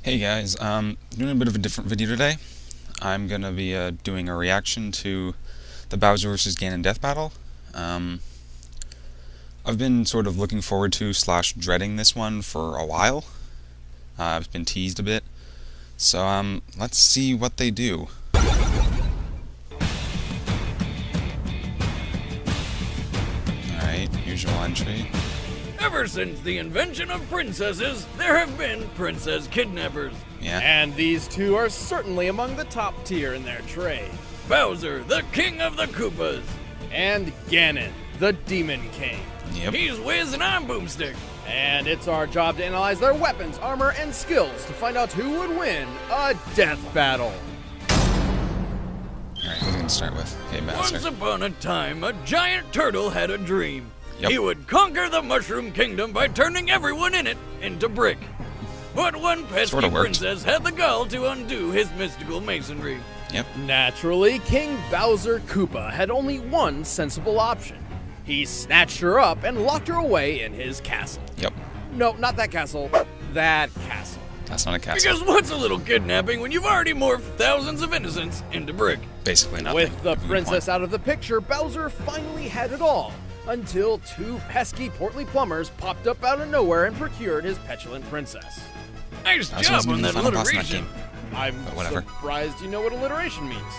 Hey guys, doing a bit of a different video today. I'm gonna be doing a reaction to the Bowser vs. Ganon death battle. I've been sort of looking forward to / dreading this one for a while. I've been teased a bit. So let's see what they do. Alright, usual entry. Ever since the invention of princesses, there have been princess kidnappers. Yeah. And these two are certainly among the top tier in their trade. Bowser, the king of the Koopas. And Ganon, the Demon King. Yep. He's Wiz and I'm Boomstick. And it's our job to analyze their weapons, armor, and skills to find out who would win a death battle. Alright, who are we gonna start with? Okay, Bowser. Once upon a time, a giant turtle had a dream. Yep. He would conquer the Mushroom Kingdom by turning everyone in it into brick. But one pesky Sorta worked. princess had the gall to undo his mystical masonry. Yep. Naturally, King Bowser Koopa had only one sensible option. He snatched her up and locked her away in his castle. Yep. No, not that castle. That castle. That's not a castle. Because what's a little kidnapping when you've already morphed thousands of innocents into brick? Basically nothing. With the Good princess point. out of the picture, Bowser finally had it all. Until two pesky portly plumbers popped up out of nowhere and procured his petulant princess. Nice Bowser job wasn't on even that the final boss in that alliteration. game. I'm But whatever. surprised you know what alliteration means.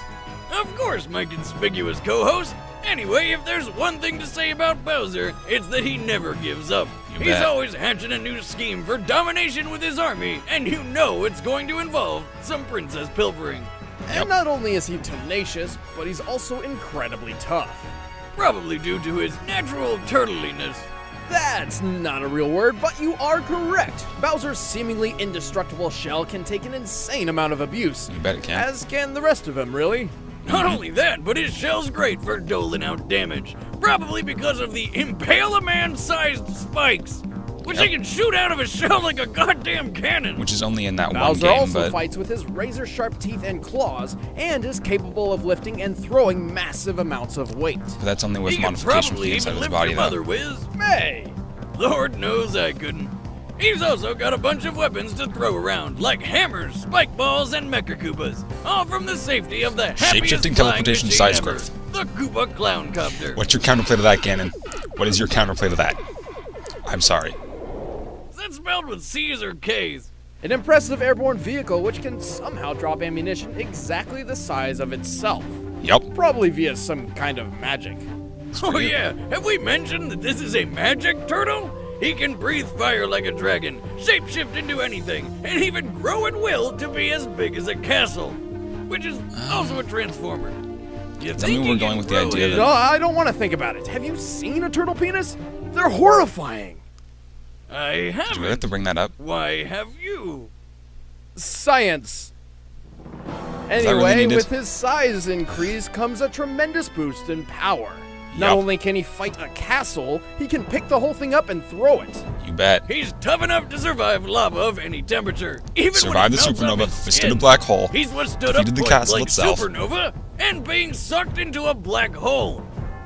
Of course, my conspicuous co-host. Anyway, if there's one thing to say about Bowser, it's that he never gives up. You He's bet. always hatching a new scheme for domination with his army, and you know it's going to involve some princess pilfering. Yep. And not only is he tenacious, but he's also incredibly tough. Probably due to his natural turtliness. That's not a real word, but you are correct. Bowser's seemingly indestructible shell can take an insane amount of abuse. You bet it can. As can the rest of him, really. Not only that, but his shell's great for doling out damage. Probably because of the impale-a-man-sized spikes, which he can shoot out of his shell like a goddamn cannon. Which is only in that one Bowser game, also but fights with his razor-sharp teeth and claws, and is capable of lifting and throwing massive amounts of weight. that's only with He can modification for probably the inside even of his lift body, your though. mother, Wiz. Hey! Lord knows I couldn't. He's also got a bunch of weapons to throw around, like hammers, spike balls, and mecha Koopas, all from the safety of the happiest Shape-shifting flying teleportation machine size ever, growth. the Koopa Clown Copter. What's your counterplay to that, Ganon? What is your counterplay to that? I'm sorry. Is that spelled with C's or K's? An impressive airborne vehicle which can somehow drop ammunition exactly the size of itself. Yup. Probably via some kind of magic. Oh yeah, have we mentioned that this is a magic turtle? He can breathe fire like a dragon, shapeshift into anything, and even grow at will to be as big as a castle, which is also a transformer. You Tell me think we're he going can with the grow idea his- that- No, I don't want to think about it. Have you seen a turtle penis? They're horrifying. I Did you really have haven't. to bring that up? Why have you? Science. really Anyway, needed? with his size increase comes a tremendous boost in power. Not Yup. only can he fight a castle, he can pick the whole thing up and throw it. You bet. He's tough enough to survive lava of any temperature, even Survived when the it melts off supernova, his withstood a skin. black hole, He's withstood a defeated the point castle blank itself. supernova and being sucked into a black hole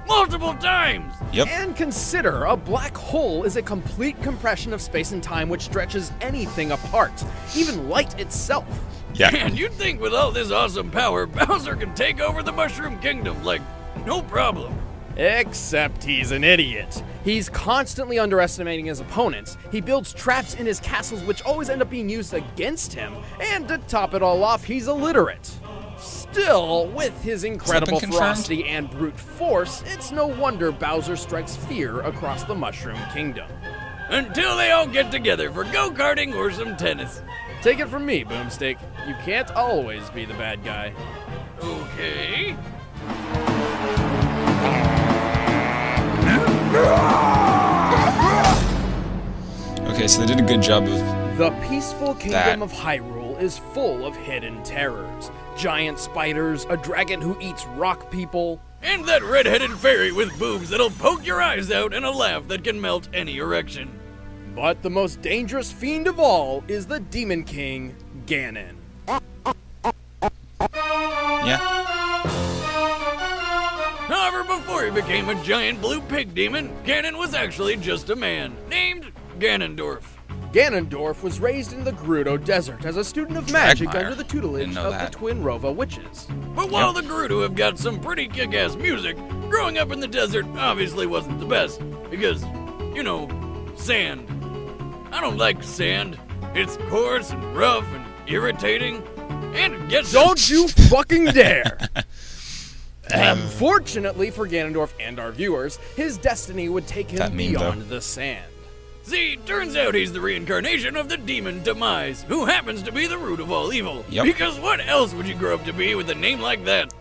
multiple times. Yep. And consider, a black hole is a complete compression of space and time which stretches anything apart, even light itself. Yeah. And you'd think with all this awesome power, Bowser can take over the Mushroom Kingdom, like, no problem. Except he's an idiot. He's constantly underestimating his opponents. He builds traps in his castles which always end up being used against him. And to top it all off, he's illiterate. Still, with his incredible confirmed? ferocity and brute force, it's no wonder Bowser strikes fear across the Mushroom Kingdom. Until they all get together for go-karting or some tennis. Take it from me, Boomstick. You can't always be the bad guy. Okay. Okay, so they did a good job of... The peaceful kingdom That. of Hyrule is full of hidden terrors. Giant spiders, a dragon who eats rock people. And that red-headed fairy with boobs that'll poke your eyes out and a laugh that can melt any erection. But the most dangerous fiend of all is the Demon King, Ganon. Yeah. However, before he became a giant blue pig demon, Ganon was actually just a man named Ganondorf. Ganondorf was raised in the Gerudo Desert as a student of magic Quagmire. under the tutelage Didn't of know the that. Twin Rova witches. But while the Gerudo have got some pretty kick-ass music, growing up in the desert obviously wasn't the best. Because, you know, sand. I don't like sand. It's coarse and rough and irritating. And it gets... Don't you fucking dare! Fortunately for Ganondorf and our viewers, his destiny would take That him meme, beyond though. the sand. See, turns out he's the reincarnation of the demon Demise, who happens to be the root of all evil. Yep. Because what else would you grow up to be with a name like that?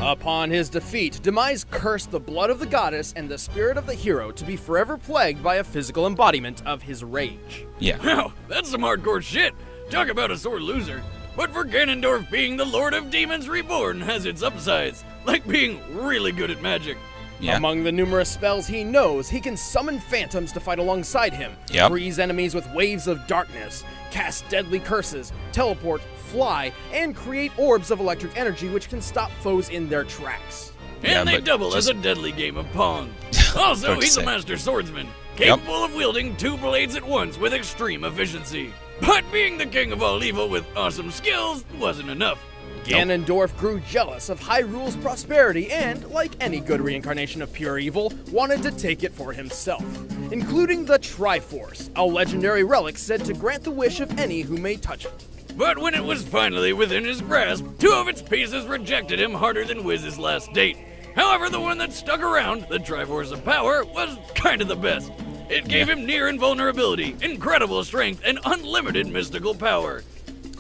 Upon his defeat, Demise cursed the blood of the goddess and the spirit of the hero to be forever plagued by a physical embodiment of his rage. Yeah. Wow, that's some hardcore shit. Talk about a sore loser. But for Ganondorf, being the Lord of Demons Reborn has its upsides, like being really good at magic. Yeah. Among the numerous spells he knows, he can summon phantoms to fight alongside him, Yep. freeze enemies with waves of darkness, cast deadly curses, teleport, fly, and create orbs of electric energy which can stop foes in their tracks. And Yeah, they but double as just- a deadly game of Pong. Also, Don't he's say. a master swordsman, capable of wielding two blades at once with extreme efficiency. But being the king of all evil with awesome skills wasn't enough. Ganondorf grew jealous of Hyrule's prosperity and, like any good reincarnation of pure evil, wanted to take it for himself, including the Triforce, a legendary relic said to grant the wish of any who may touch it. But when it was finally within his grasp, two of its pieces rejected him harder than Wiz's last date. However, the one that stuck around, the Triforce of Power, was kind of the best. It gave him near invulnerability, incredible strength, and unlimited mystical power.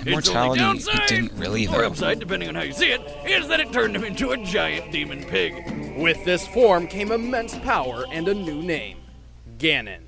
Its only Immortality, downside, it didn't really, or though. upside, depending on how you see it, is that it turned him into a giant demon pig. With this form came immense power and a new name, Ganon.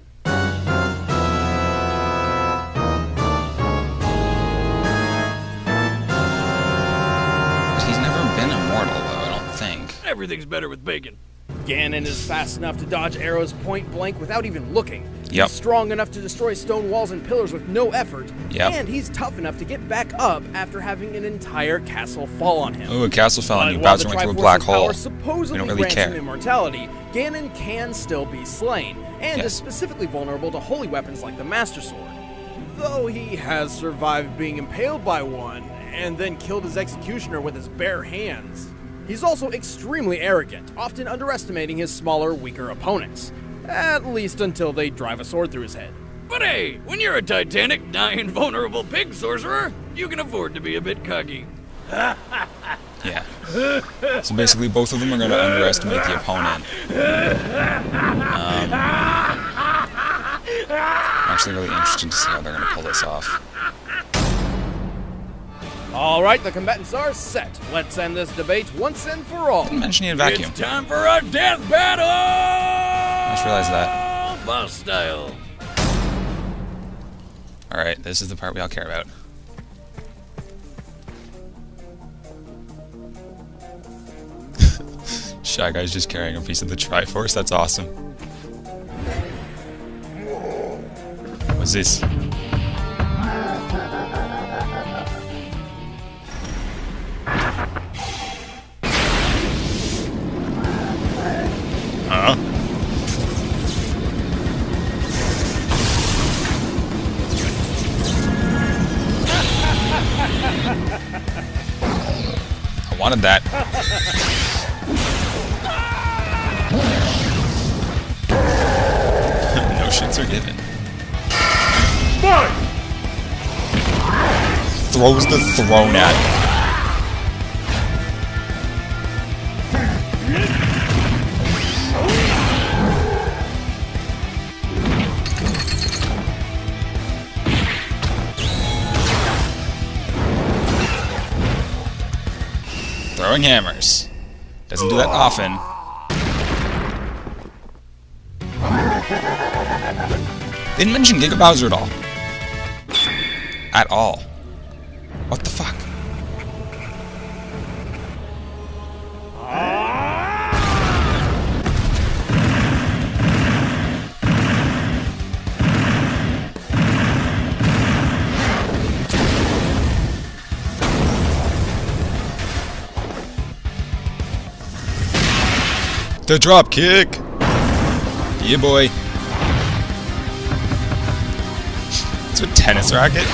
He's never been immortal, though, I don't think. Everything's better with bacon. Ganon is fast enough to dodge arrows point blank without even looking. Yep. He's strong enough to destroy stone walls and pillars with no effort. Yep. And he's tough enough to get back up after having an entire castle fall on him. Ooh, a castle fell on But you. while the Bowser went through a Triforce's black power hole. supposedly We don't really grants him care. immortality, Ganon can still be slain, and Yes. is specifically vulnerable to holy weapons like the Master Sword. Though he has survived being impaled by one, and then killed his executioner with his bare hands. He's also extremely arrogant, often underestimating his smaller, weaker opponents. At least until they drive a sword through his head. But hey, when you're a titanic, nigh invulnerable pig sorcerer, you can afford to be a bit cocky. Yeah. So basically, both of them are going to underestimate the opponent. I'm actually really interested to see how they're going to pull this off. Alright, the combatants are set. Let's end this debate once and for all. Didn't mention he had vacuum. It's time for a death battle! I just realized that. Boss style. Alright, this is the part we all care about. Shy Guy's just carrying a piece of the Triforce, that's awesome. What's this? Huh? I wanted that. No shits are given. Throws the throne at him. Throwing hammers. Doesn't do that often. They didn't mention Giga Bowser at all. At all. What the fuck? The drop kick. Yeah, boy. It's a tennis racket.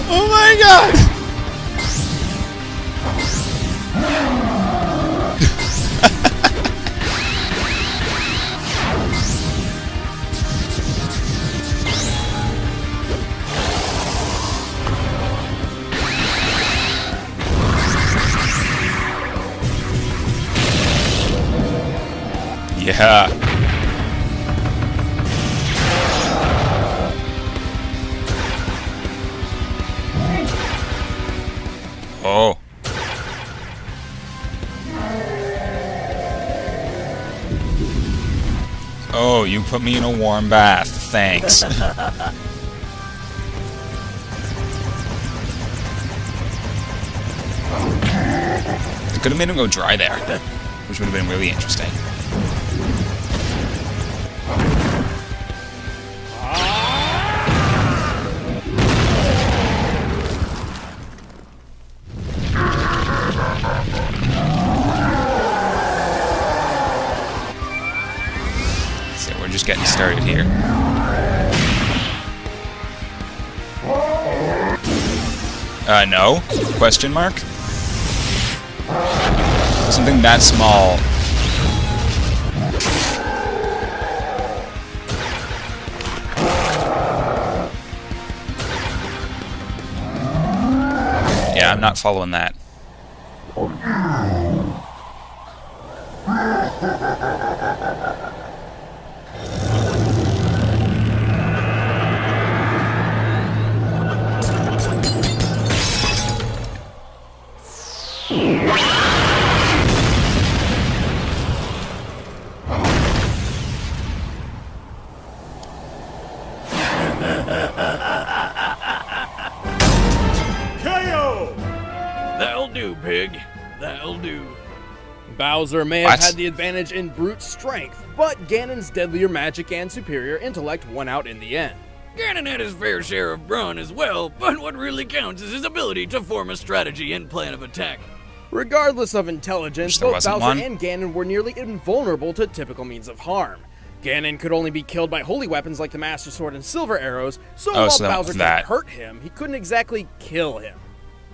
Oh my god! Yeah. Oh. Oh, you put me in a warm bath. Thanks. I could have made him go dry there, which would have been really interesting. So we're just getting started here. No? Question mark? Something that small. Yeah, I'm not following that. That'll do, pig. That'll do. Bowser may have What? had the advantage in brute strength, but Ganon's deadlier magic and superior intellect won out in the end. Ganon had his fair share of brawn as well, but what really counts is his ability to form a strategy and plan of attack. Regardless of intelligence, Which there both wasn't Bowser one. and Ganon were nearly invulnerable to typical means of harm. Ganon could only be killed by holy weapons like the Master Sword and Silver Arrows, so while so Bowser could that- hurt him, he couldn't exactly kill him.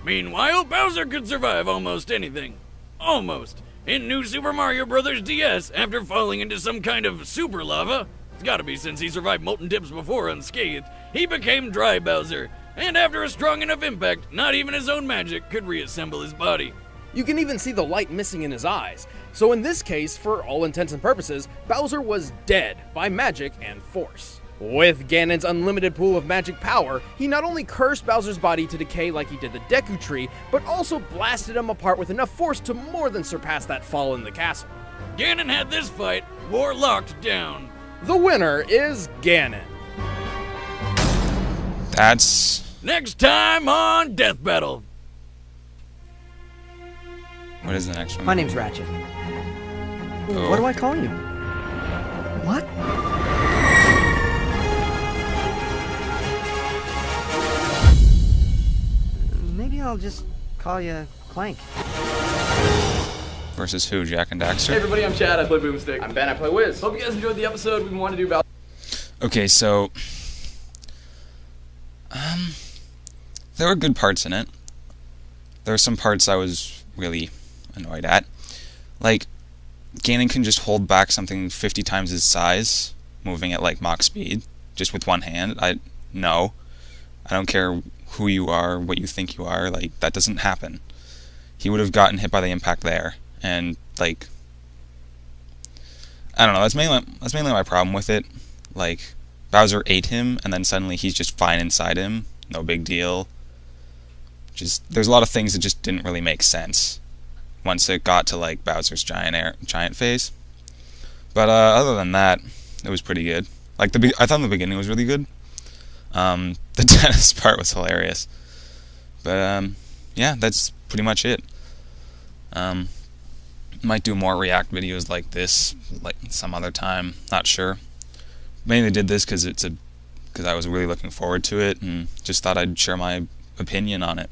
Meanwhile, Bowser could survive almost anything. Almost. In New Super Mario Bros. DS, after falling into some kind of super lava, it's gotta be since he survived molten tips before unscathed, he became Dry Bowser. And after a strong enough impact, not even his own magic could reassemble his body. You can even see the light missing in his eyes. So in this case, for all intents and purposes, Bowser was dead by magic and force. With Ganon's unlimited pool of magic power, he not only cursed Bowser's body to decay like he did the Deku Tree, but also blasted him apart with enough force to more than surpass that fall in the castle. Ganon had this fight war locked down. The winner is Ganon. That's... Next time on Death Battle. What is the next one? My name's Ratchet. Oh. What do I call you? What? Maybe I'll just call you Clank. Versus who? Jak and Hey Daxter? everybody, I'm Chad, I play Boomstick. I'm Ben, I play Wiz. Hope you guys enjoyed the episode. We want to do about Okay, so... there were good parts in it. There were some parts I was really annoyed at. Like, Ganon can just hold back something 50 times his size, moving at like Mach speed, just with one hand. No. I don't care who you are, what you think you are, like, that doesn't happen. He would have gotten hit by the impact there, and, like... I don't know, that's mainly my problem with it. Like, Bowser ate him, and then suddenly he's just fine inside him. No big deal. There's a lot of things that just didn't really make sense once it got to, like, Bowser's giant phase. But, other than that, it was pretty good. Like, I thought the beginning was really good. The tennis part was hilarious. But, yeah, that's pretty much it. Might do more React videos like this, like, some other time. Not sure. Mainly did this because I was really looking forward to it, and just thought I'd share my opinion on it.